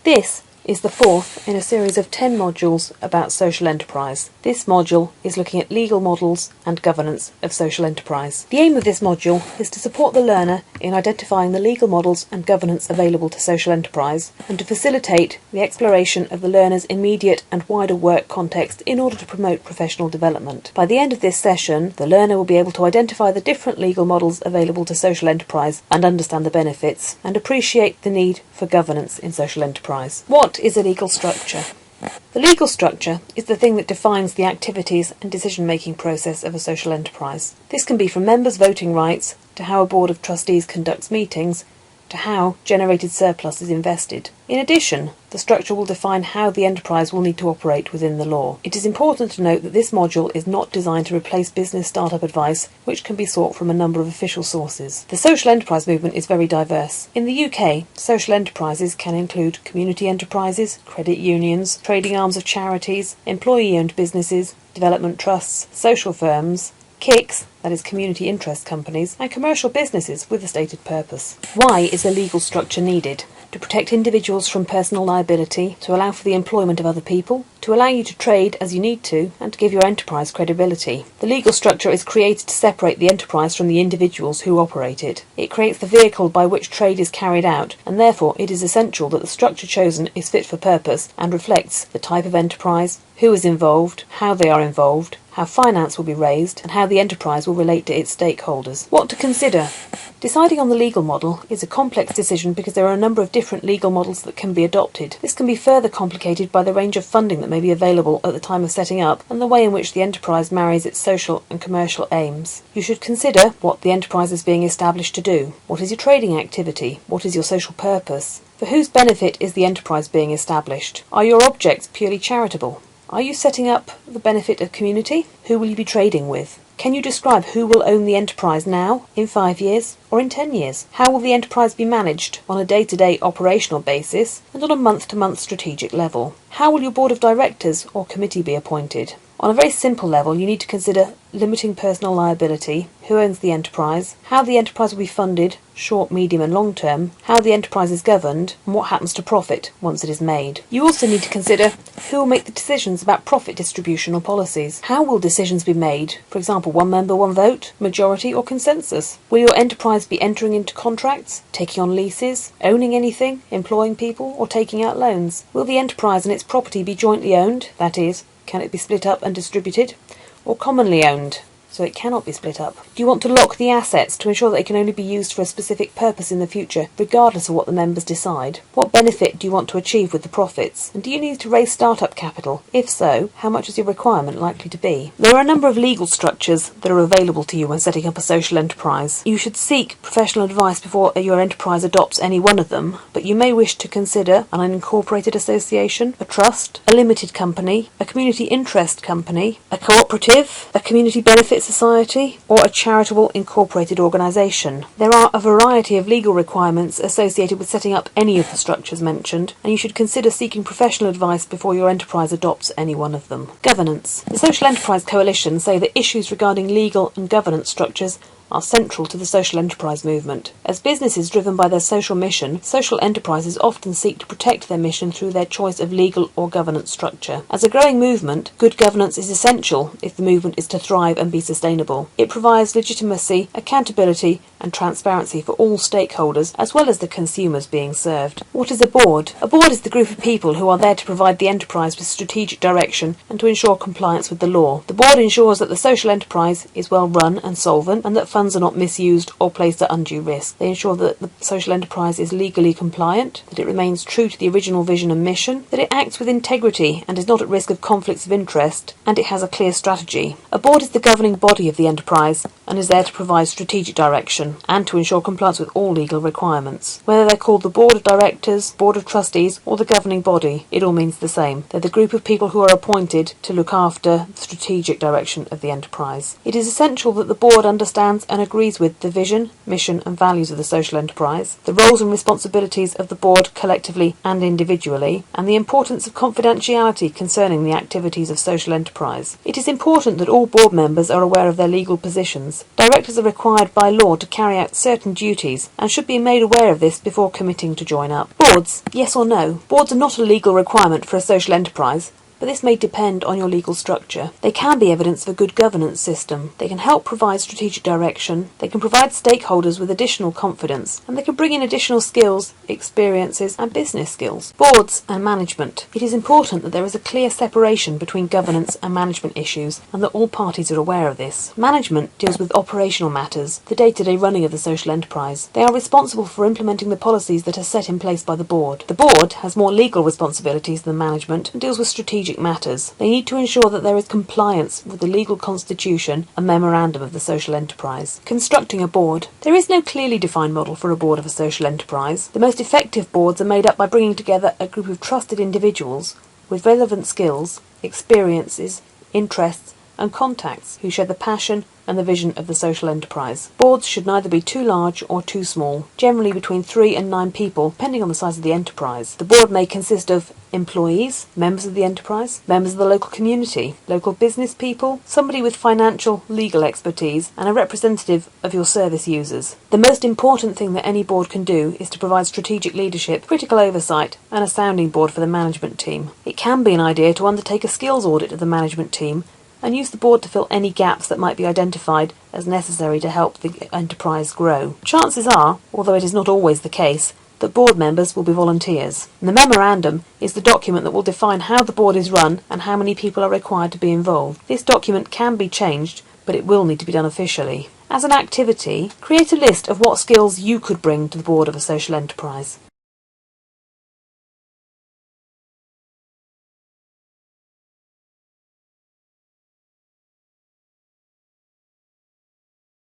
This is the fourth in a series of 10 modules about social enterprise. This module is looking at legal models and governance of social enterprise. The aim of this module is to support the learner in identifying the legal models and governance available to social enterprise, and to facilitate the exploration of the learner's immediate and wider work context in order to promote professional development. By the end of this session, the learner will be able to identify the different legal models available to social enterprise and understand the benefits, and appreciate the need for governance in social enterprise. What is a legal structure? The legal structure is the thing that defines the activities and decision-making process of a social enterprise. This can be from members' voting rights, to how a board of trustees conducts meetings, to how generated surplus is invested. In addition, the structure will define how the enterprise will need to operate within the law. It is important to note that this module is not designed to replace business startup advice, which can be sought from a number of official sources. The social enterprise movement is very diverse. In the UK, social enterprises can include community enterprises, credit unions, trading arms of charities, employee-owned businesses, development trusts, social firms, KICs, that is community interest companies, and commercial businesses with a stated purpose. Why is a legal structure needed? To protect individuals from personal liability, to allow for the employment of other people, to allow you to trade as you need to, and to give your enterprise credibility. The legal structure is created to separate the enterprise from the individuals who operate it. It creates the vehicle by which trade is carried out, and therefore it is essential that the structure chosen is fit for purpose and reflects the type of enterprise, who is involved, how they are involved, how finance will be raised, and how the enterprise will relate to its stakeholders. What to consider? Deciding on the legal model is a complex decision because there are a number of different legal models that can be adopted. This can be further complicated by the range of funding that may be available at the time of setting up and the way in which the enterprise marries its social and commercial aims. You should consider what the enterprise is being established to do. What is your trading activity? What is your social purpose? For whose benefit is the enterprise being established? Are your objects purely charitable? Are you setting up the benefit of community? Who will you be trading with? Can you describe who will own the enterprise now, in 5 years, or in 10 years? How will the enterprise be managed on a day-to-day operational basis and on a month-to-month strategic level? How will your board of directors or committee be appointed? On a very simple level, you need to consider limiting personal liability, who owns the enterprise, how the enterprise will be funded, short, medium and long term, how the enterprise is governed, and what happens to profit once it is made. You also need to consider who will make the decisions about profit distribution or policies. How will decisions be made? For example, one member, one vote, majority or consensus? Will your enterprise be entering into contracts, taking on leases, owning anything, employing people, or taking out loans? Will the enterprise and its property be jointly owned, that is, can it be split up and distributed, or commonly owned, so it cannot be split up? Do you want to lock the assets to ensure that they can only be used for a specific purpose in the future, regardless of what the members decide? What benefit do you want to achieve with the profits? And do you need to raise startup capital? If so, how much is your requirement likely to be? There are a number of legal structures that are available to you when setting up a social enterprise. You should seek professional advice before your enterprise adopts any one of them, but you may wish to consider an unincorporated association, a trust, a limited company, a community interest company, a cooperative, a community benefit society, or a charitable incorporated organisation. There are a variety of legal requirements associated with setting up any of the structures mentioned, and you should consider seeking professional advice before your enterprise adopts any one of them. Governance. The Social Enterprise Coalition say that issues regarding legal and governance structures are central to the social enterprise movement. As businesses driven by their social mission, social enterprises often seek to protect their mission through their choice of legal or governance structure. As a growing movement, good governance is essential if the movement is to thrive and be sustainable. It provides legitimacy, accountability and transparency for all stakeholders, as well as the consumers being served. What is a board? A board is the group of people who are there to provide the enterprise with strategic direction and to ensure compliance with the law. The board ensures that the social enterprise is well run and solvent, and that funds are not misused or placed at undue risk. They ensure that the social enterprise is legally compliant, that it remains true to the original vision and mission, that it acts with integrity and is not at risk of conflicts of interest, and it has a clear strategy. A board is the governing body of the enterprise and is there to provide strategic direction and to ensure compliance with all legal requirements. Whether they're called the board of directors, board of trustees or the governing body, it all means the same. They're the group of people who are appointed to look after the strategic direction of the enterprise. It is essential that the board understands understands and agrees with the vision, mission and values of the social enterprise, the roles and responsibilities of the board collectively and individually, and the importance of confidentiality concerning the activities of social enterprise. It is important that all board members are aware of their legal positions. Directors are required by law to carry out certain duties and should be made aware of this before committing to join up. Boards, yes or no? Boards are not a legal requirement for a social enterprise, but this may depend on your legal structure. They can be evidence of a good governance system. They can help provide strategic direction, they can provide stakeholders with additional confidence, and they can bring in additional skills, experiences and business skills. Boards and management. It is important that there is a clear separation between governance and management issues, and that all parties are aware of this. Management deals with operational matters, the day-to-day running of the social enterprise. They are responsible for implementing the policies that are set in place by the board. The board has more legal responsibilities than management and deals with strategic matters. They need to ensure that there is compliance with the legal constitution and memorandum of the social enterprise. Constructing a board. There is no clearly defined model for a board of a social enterprise. The most effective boards are made up by bringing together a group of trusted individuals with relevant skills, experiences, interests and contacts who share the passion and the vision of the social enterprise. Boards should neither be too large or too small, generally between 3 and 9 people, depending on the size of the enterprise. The board may consist of employees, members of the enterprise, members of the local community, local business people, somebody with financial, legal expertise, and a representative of your service users. The most important thing that any board can do is to provide strategic leadership, critical oversight, and a sounding board for the management team. It can be an idea to undertake a skills audit of the management team and use the board to fill any gaps that might be identified as necessary to help the enterprise grow. Chances are, although it is not always the case, that board members will be volunteers. And the memorandum is the document that will define how the board is run and how many people are required to be involved. This document can be changed, but it will need to be done officially. As an activity, create a list of what skills you could bring to the board of a social enterprise.